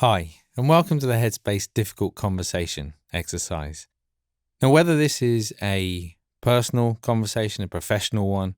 Hi, and welcome to the Headspace Difficult Conversation exercise. Now, whether this is a personal conversation, a professional one,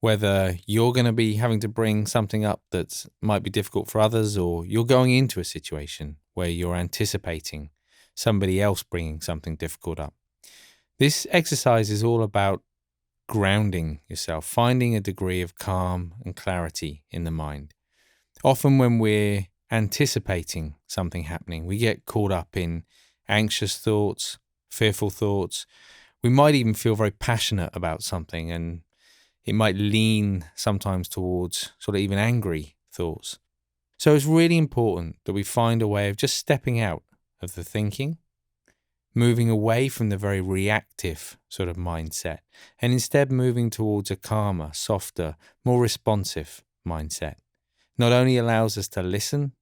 whether you're going to be having to bring something up that might be difficult for others, or you're going into a situation where you're anticipating somebody else bringing something difficult up, this exercise is all about grounding yourself, finding a degree of calm and clarity in the mind. Often when we're anticipating something happening, we get caught up in anxious thoughts, fearful thoughts. We might even feel very passionate about something, and it might lean sometimes towards sort of even angry thoughts. So it's really important that we find a way of just stepping out of the thinking, moving away from the very reactive sort of mindset, and instead moving towards a calmer, softer, more responsive mindset. Not only allows us to listen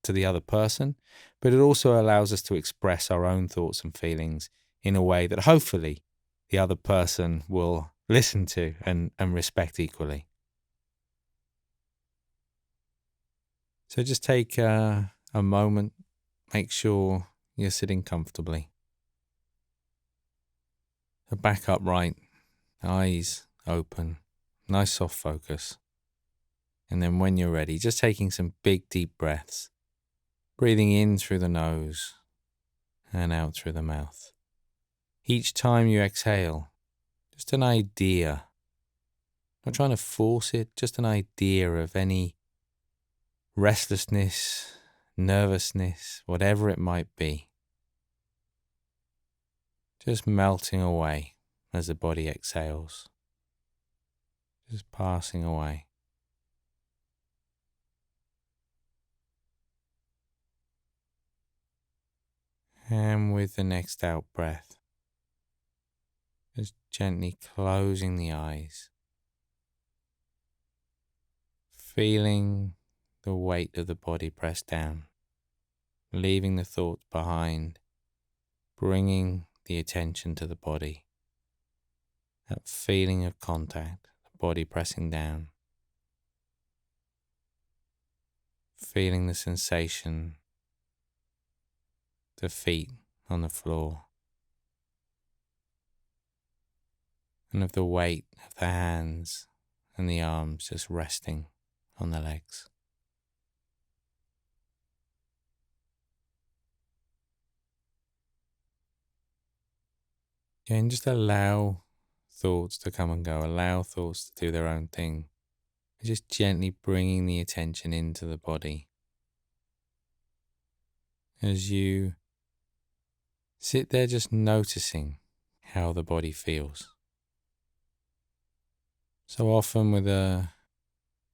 to the other person, but it also allows us to express our own thoughts and feelings in a way that hopefully the other person will listen to and respect equally. So just take a moment, make sure you're sitting comfortably. So back upright, eyes open, nice soft focus. And then when you're ready, just taking some big deep breaths, breathing in through the nose and out through the mouth. Each time you exhale, just an idea, not trying to force it, just an idea of any restlessness, nervousness, whatever it might be, just melting away as the body exhales, just passing away. And with the next out breath, just gently closing the eyes, feeling the weight of the body press down, leaving the thoughts behind, bringing the attention to the body. That feeling of contact, the body pressing down, feeling the sensation, the feet on the floor, and of the weight of the hands and the arms just resting on the legs. And just allow thoughts to come and go, allow thoughts to do their own thing. Just gently bringing the attention into the body as you sit there, just noticing how the body feels. So often with a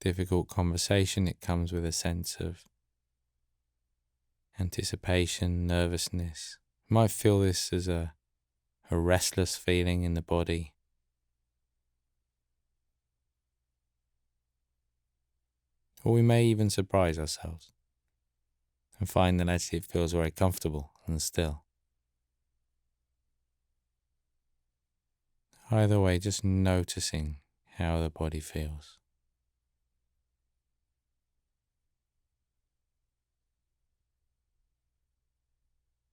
difficult conversation, it comes with a sense of anticipation, nervousness. You might feel this as a restless feeling in the body. Or we may even surprise ourselves and find that actually it feels very comfortable and still. Either way, just noticing how the body feels.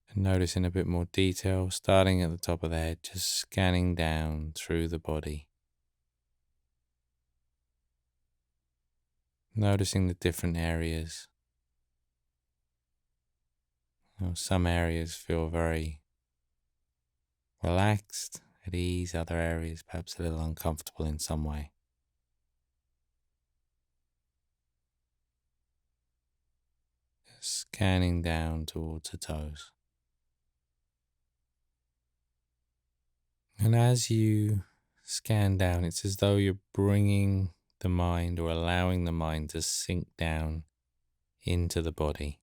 And notice in a bit more detail, starting at the top of the head, just scanning down through the body. Noticing the different areas. Some areas feel very relaxed, at ease, other areas perhaps a little uncomfortable in some way. Just scanning down towards the toes. And as you scan down, it's as though you're bringing the mind or allowing the mind to sink down into the body.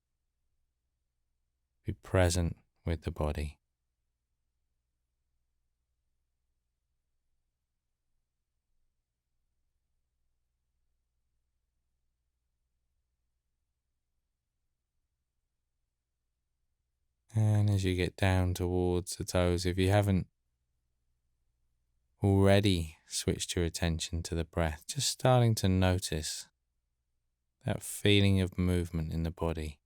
Be present with the body. And as you get down towards the toes, if you haven't already switched your attention to the breath, just starting to notice that feeling of movement in the body.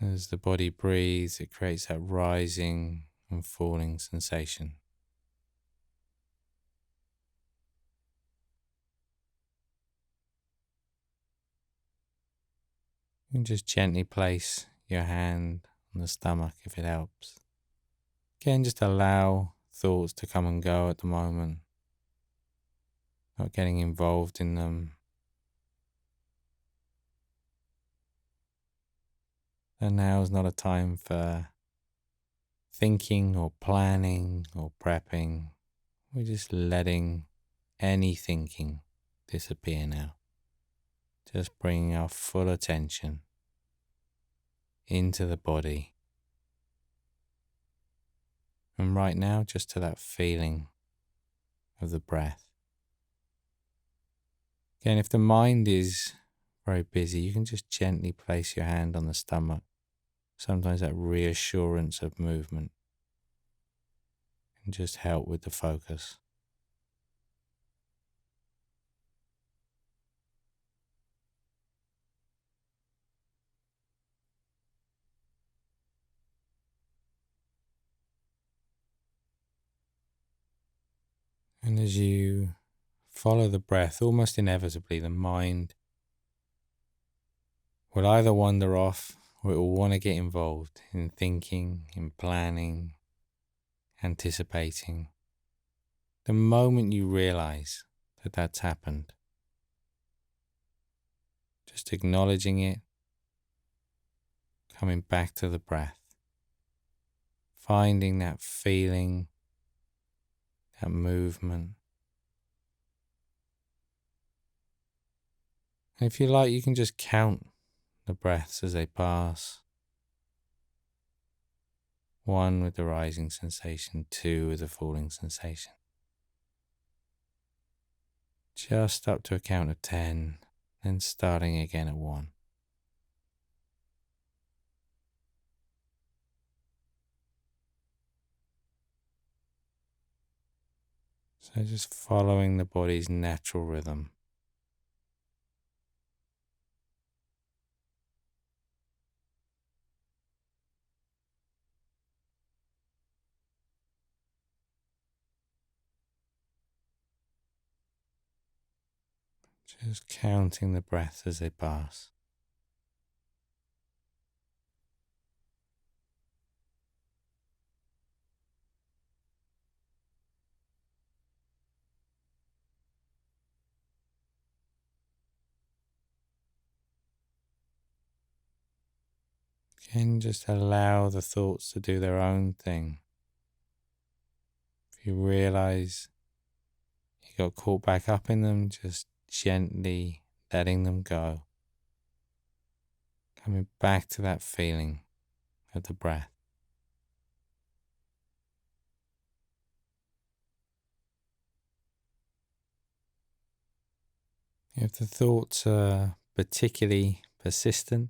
As the body breathes, it creates that rising and falling sensation. You can just gently place your hand on the stomach if it helps. Again, just allow thoughts to come and go at the moment, not getting involved in them. And now is not a time for thinking or planning or prepping. We're just letting any thinking disappear now. Just bringing our full attention into the body. And right now, just to that feeling of the breath. Again, if the mind is very busy, you can just gently place your hand on the stomach. Sometimes that reassurance of movement can just help with the focus. And as you follow the breath, almost inevitably, the mind will either wander off or it will want to get involved in thinking, in planning, anticipating. The moment you realize that that's happened, just acknowledging it, coming back to the breath, finding that feeling, that movement. And if you like, you can just count the breaths as they pass. 1 with the rising sensation, 2 with the falling sensation. Just up to a count of 10, then starting again at 1. So just following the body's natural rhythm. Just counting the breaths as they pass. Again, just allow the thoughts to do their own thing. If you realize you got caught back up in them, just gently letting them go. Coming back to that feeling of the breath. If the thoughts are particularly persistent,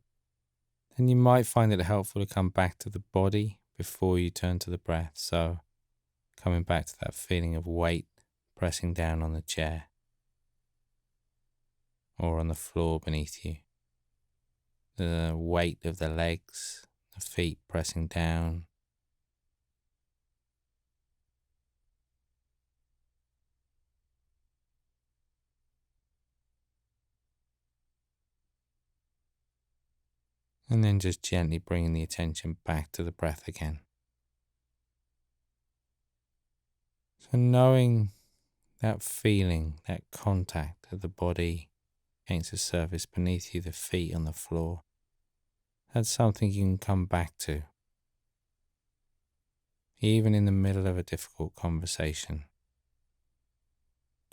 then you might find it helpful to come back to the body before you turn to the breath. So coming back to that feeling of weight pressing down on the chair or on the floor beneath you. The weight of the legs, the feet pressing down. And then just gently bringing the attention back to the breath again. So knowing that feeling, that contact of the body against the surface beneath you, the feet on the floor, that's something you can come back to. Even in the middle of a difficult conversation.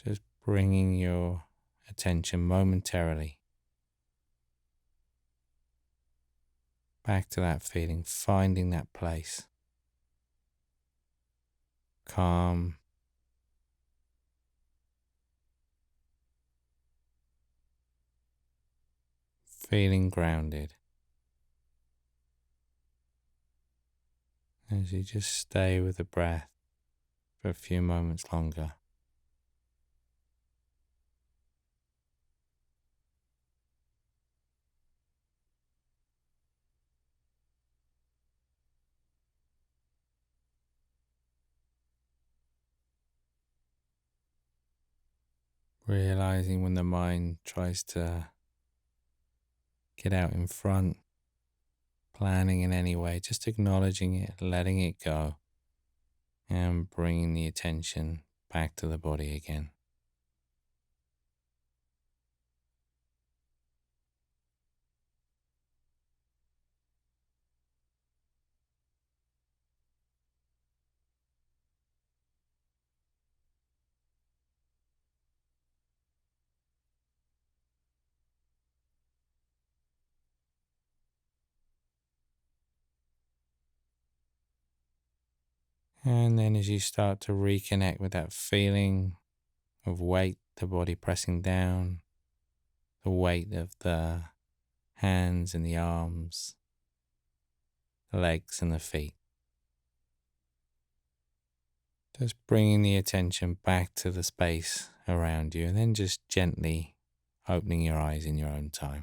Just bringing your attention momentarily back to that feeling, finding that place. Calm. Feeling grounded. As you just stay with the breath for a few moments longer. Realizing when the mind tries to get out in front, planning in any way, just acknowledging it, letting it go, and bringing the attention back to the body again. And then as you start to reconnect with that feeling of weight, the body pressing down, the weight of the hands and the arms, the legs and the feet. Just bringing the attention back to the space around you and then just gently opening your eyes in your own time.